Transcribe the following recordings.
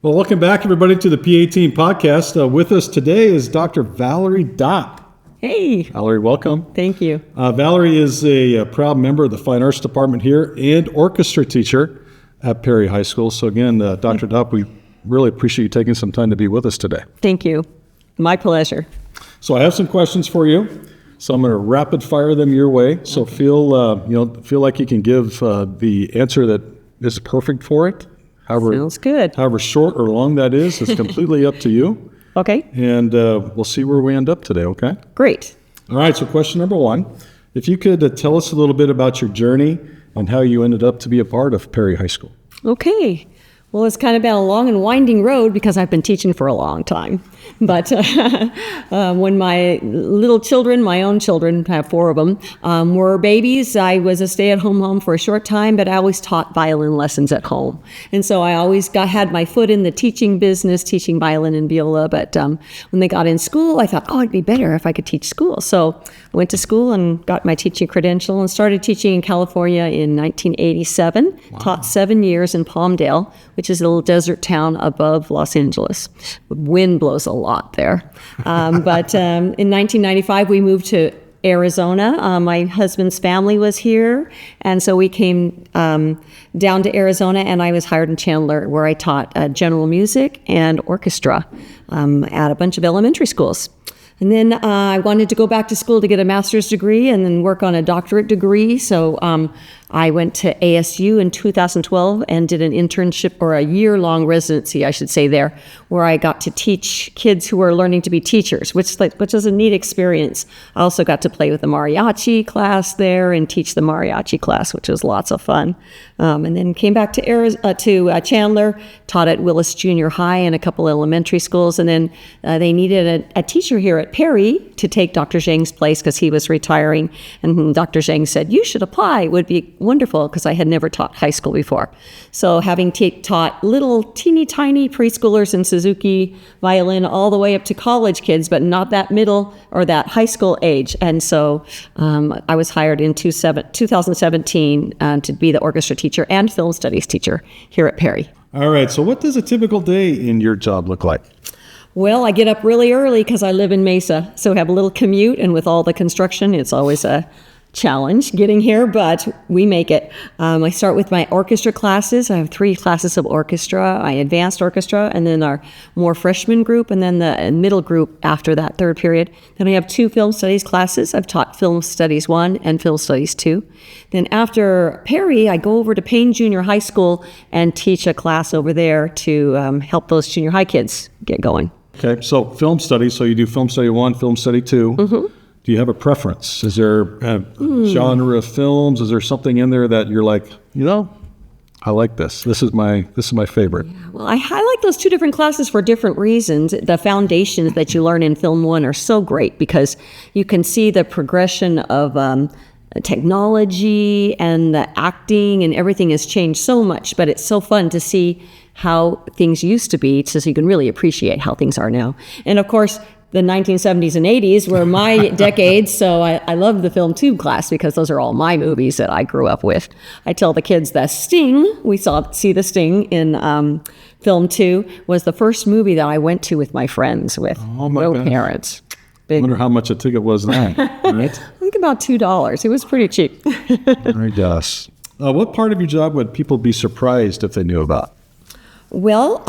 Well, welcome back, everybody, to the P18 podcast. With us today is Dr. Valerie Dopp. Hey. Valerie, welcome. Thank you. Valerie is a proud member of the Fine Arts Department here and orchestra teacher at Perry High School. So again, Dr. Dopp, we really appreciate you taking some time to be with us today. Thank you. My pleasure. So I have some questions for you. So I'm going to rapid fire them your way. So feel like you can give the answer that is perfect for it. Sounds good. However short or long that is, it's completely up to you. Okay. And we'll see where we end up today, okay? Great. All right, so question number one. If you could tell us a little bit about your journey and how you ended up to be a part of Perry High School. Okay. Well, it's kind of been a long and winding road because I've been teaching for a long time. But when my little children, my own children, I have 4 of them, were babies, I was a stay-at-home mom for a short time, but I always taught violin lessons at home. And so I always had my foot in the teaching business, teaching violin and viola. But when they got in school, I thought, it'd be better if I could teach school. So I went to school and got my teaching credential and started teaching in California in 1987. Wow. Taught 7 years in Palmdale, which is a little desert town above Los Angeles. Wind blows a lot there. But in 1995, we moved to Arizona. My husband's family was here, and so we came down to Arizona, and I was hired in Chandler, where I taught general music and orchestra at a bunch of elementary schools. And then I wanted to go back to school to get a master's degree and then work on a doctorate degree. So I went to ASU in 2012 and did an internship, or a year-long residency, I should say, there, where I got to teach kids who were learning to be teachers, which was a neat experience. I also got to play with the mariachi class there and teach the mariachi class, which was lots of fun. And then came back to Chandler, taught at Willis Junior High and a couple elementary schools. And then they needed a teacher here at Perry to take Dr. Zhang's place because he was retiring. And Dr. Zhang said, you should apply. It would be wonderful, because I had never taught high school before. So having taught little teeny tiny preschoolers in Suzuki violin all the way up to college kids, but not that middle or that high school age. And so I was hired in 2017 to be the orchestra teacher and film studies teacher here at Perry. All right, so what does a typical day in your job look like? Well, I get up really early because I live in Mesa, so I have a little commute, and with all the construction, it's always a challenge getting here, but we make it. I start with my orchestra classes. I have 3 classes of orchestra, my advanced orchestra, and then our more freshman group, and then the middle group after that 3rd period. Then I have 2 film studies classes. I've taught film studies 1 and film studies 2. Then after Perry, I go over to Payne Junior High School and teach a class over there to help those junior high kids get going. Okay, so film studies, so you do film study 1, film study 2. Mm-hmm. Do you have a preference? Is there a genre of films? Is there something in there that you're like, I like this. This is my favorite. Yeah, well, I like those 2 different classes for different reasons. The foundations that you learn in film 1 are so great because you can see the progression of technology, and the acting and everything has changed so much, but it's so fun to see how things used to be, so you can really appreciate how things are now. And of course, the 1970s and 80s were my decades, so I love the film 2 class because those are all my movies that I grew up with. I tell the kids that Sting, we see the Sting in film 2, was the first movie that I went to with my friends, with no parents. I wonder how much a ticket was then, right? I think about $2. It was pretty cheap. I guess. What part of your job would people be surprised if they knew about? Well,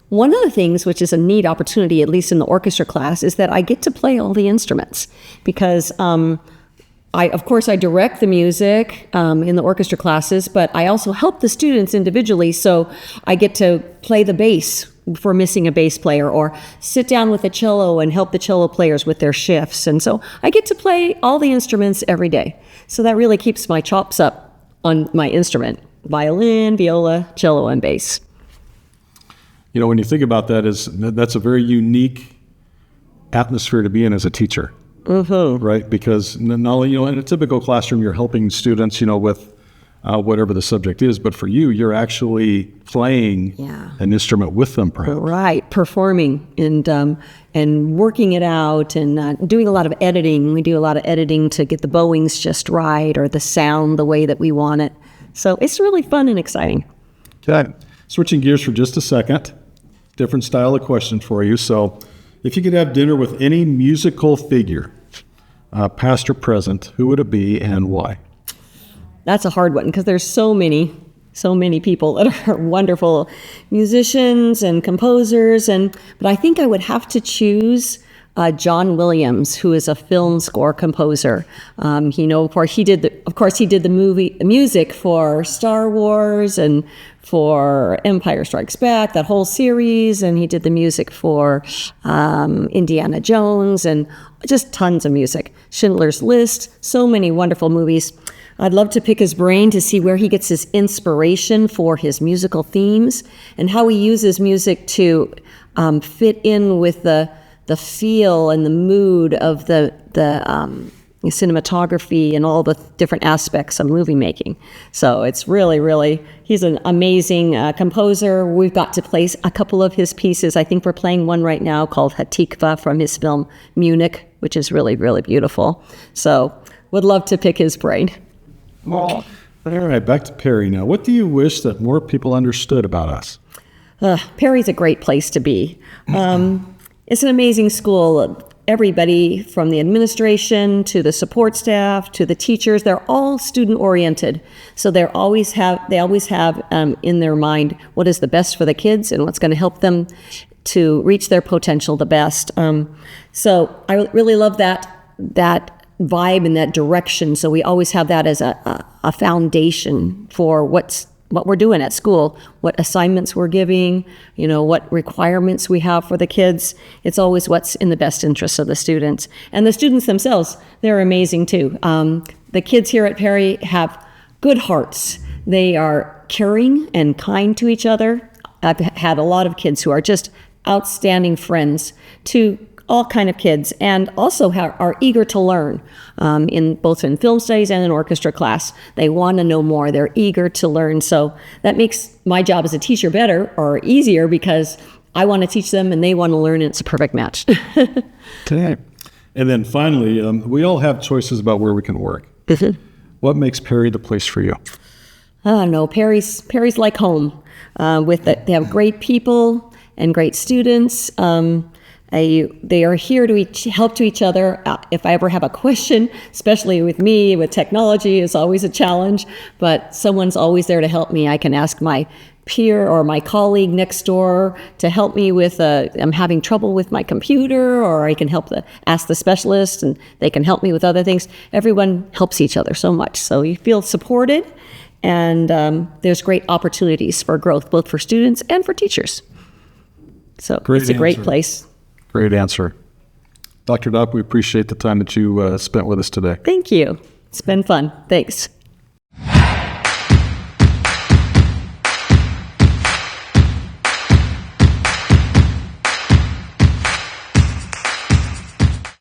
one of the things, which is a neat opportunity, at least in the orchestra class, is that I get to play all the instruments because of course, I direct the music in the orchestra classes, but I also help the students individually. So I get to play the bass for missing a bass player, or sit down with the cello and help the cello players with their shifts. And so I get to play all the instruments every day. So that really keeps my chops up on my instrument: violin, viola, cello, and bass. When you think about that, that's a very unique atmosphere to be in as a teacher, right? Because not only, in a typical classroom, you're helping students, with whatever the subject is, but for you, you're actually playing an instrument with them, perhaps. Right, performing and working it out, and doing a lot of editing. We do a lot of editing to get the bowings just right, or the sound the way that we want it. So it's really fun and exciting. Okay, switching gears for just a second. different style of question for you. So if you could have dinner with any musical figure, past or present, who would it be and why? That's a hard one because there's so many people that are wonderful musicians and composers, but I think I would have to choose John Williams, who is a film score composer. Of course, he did the music for Star Wars and for Empire Strikes Back, that whole series, and he did the music for Indiana Jones and just tons of music. Schindler's List, so many wonderful movies. I'd love to pick his brain to see where he gets his inspiration for his musical themes and how he uses music to fit in with the feel and the mood of the cinematography and all the different aspects of movie making. So it's really, he's an amazing composer. We've got to play a couple of his pieces. I think we're playing one right now called Hatikva from his film Munich, which is really, really beautiful. So would love to pick his brain. All right, back to Perry now. What do you wish that more people understood about us? Perry's a great place to be. It's an amazing school. Everybody from the administration to the support staff to the teachers, they're all student oriented. So they always have in their mind what is the best for the kids and what's going to help them to reach their potential the best. So I really love that vibe and that direction. So we always have that as a foundation for what we're doing at school, what assignments we're giving, what requirements we have for the kids. It's always what's in the best interest of the students. And the students themselves, they're amazing too. The kids here at Perry have good hearts. They are caring and kind to each other. I've had a lot of kids who are just outstanding friends to all kind of kids, and also are eager to learn both in film studies and in orchestra class. They want to know more. They're eager to learn. So that makes my job as a teacher better or easier because I want to teach them and they want to learn, and it's a perfect match. Okay. And then finally, we all have choices about where we can work. What makes Perry the place for you? No, Perry's like home. They have great people and great students. They are here to help to each other. If I ever have a question, especially with me, with technology, it's always a challenge, but someone's always there to help me. I can ask my peer or my colleague next door to help me with, I'm having trouble with my computer, or I can ask the specialist and they can help me with other things. Everyone helps each other so much. So you feel supported, and there's great opportunities for growth, both for students and for teachers. So it's a great place. Great answer. Dr. Dopp, we appreciate the time that you spent with us today. Thank you. It's been fun. Thanks.